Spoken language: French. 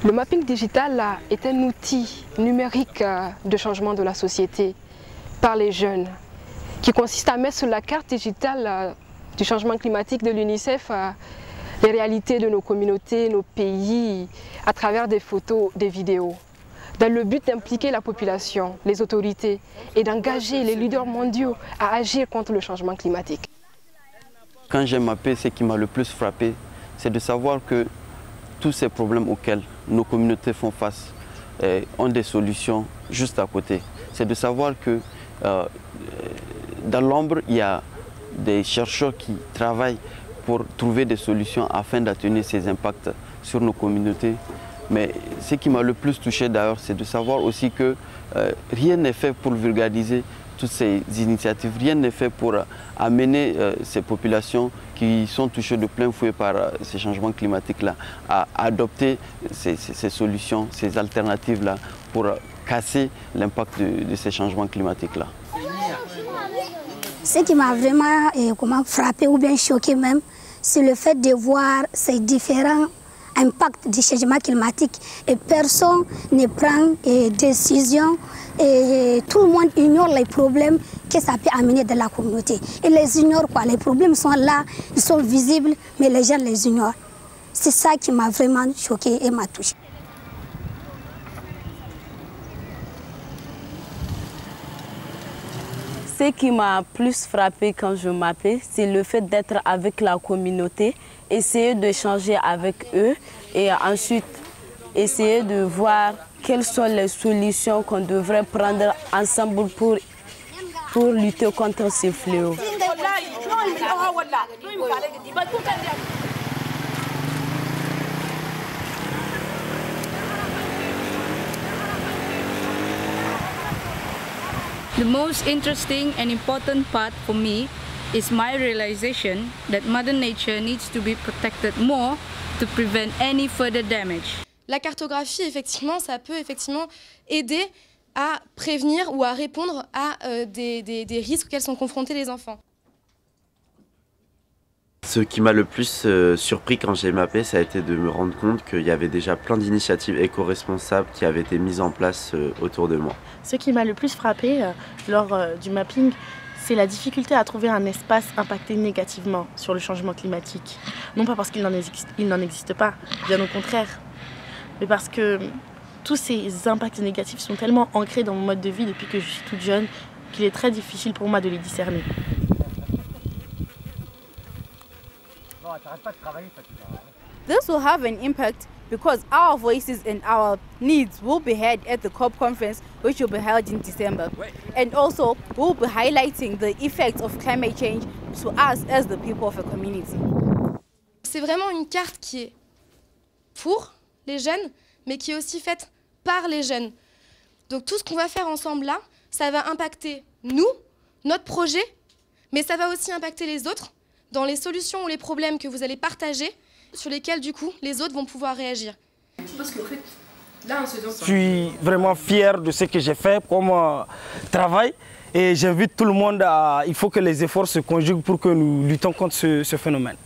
Le mapping digital est un outil numérique de changement de la société par les jeunes, qui consiste à mettre sur la carte digitale du changement climatique de l'UNICEF les réalités de nos communautés, nos pays, à travers des photos, des vidéos, dans le but d'impliquer la population, les autorités et d'engager les leaders mondiaux à agir contre le changement climatique. Quand j'ai mappé, ce qui m'a le plus frappé, c'est de savoir que tous ces problèmes auxquels nos communautés font face ont des solutions juste à côté. C'est de savoir que dans l'ombre, il y a des chercheurs qui travaillent pour trouver des solutions afin d'atténuer ces impacts sur nos communautés. Mais ce qui m'a le plus touché d'ailleurs, c'est de savoir aussi que rien n'est fait pour vulgariser toutes ces initiatives, rien n'est fait pour amener ces populations qui sont touchées de plein fouet par ces changements climatiques-là à adopter ces solutions, ces alternatives-là pour casser l'impact de ces changements climatiques-là. Ce qui m'a vraiment frappé ou bien choqué même, c'est le fait de voir ces différents impacts du changement climatique et personne ne prend de décision et tout le monde ignore les problèmes que ça peut amener dans la communauté. Et les ignore quoi, les problèmes sont là, ils sont visibles, mais les gens les ignorent. C'est ça qui m'a vraiment choqué et m'a touché. Ce qui m'a plus frappé quand je mappais, c'est le fait d'être avec la communauté, essayer de changer avec eux et ensuite essayer de voir quelles sont les solutions qu'on devrait prendre ensemble pour lutter contre ces fléaux. The most interesting and important part for me is my realization that Mother Nature needs to be protected more to prevent any further damage. La cartographie, effectivement, ça peut effectivement aider à prévenir ou à répondre à des risques auxquels sont confrontés les enfants. Ce qui m'a le plus surpris quand j'ai mappé, ça a été de me rendre compte qu'il y avait déjà plein d'initiatives éco-responsables qui avaient été mises en place autour de moi. Ce qui m'a le plus frappé lors du mapping, c'est la difficulté à trouver un espace impacté négativement sur le changement climatique. Non pas parce qu'il n'en existe pas, bien au contraire, mais parce que tous ces impacts négatifs sont tellement ancrés dans mon mode de vie depuis que je suis toute jeune qu'il est très difficile pour moi de les discerner. This will have an impact because our voices and our needs will be heard at the COP conference, which will be held in December. And also, we'll be highlighting the effects of climate change to us as the people of a community. C'est vraiment une carte qui est pour les jeunes, mais qui est aussi faite par les jeunes. Donc tout ce qu'on va faire ensemble là, ça va impacter nous, notre projet, mais ça va aussi impacter les autres dans les solutions ou les problèmes que vous allez partager, sur lesquels du coup les autres vont pouvoir réagir. Parce qu'en fait, là, je suis vraiment fier de ce que j'ai fait comme travail et j'invite tout le monde il faut que les efforts se conjuguent pour que nous luttons contre ce phénomène.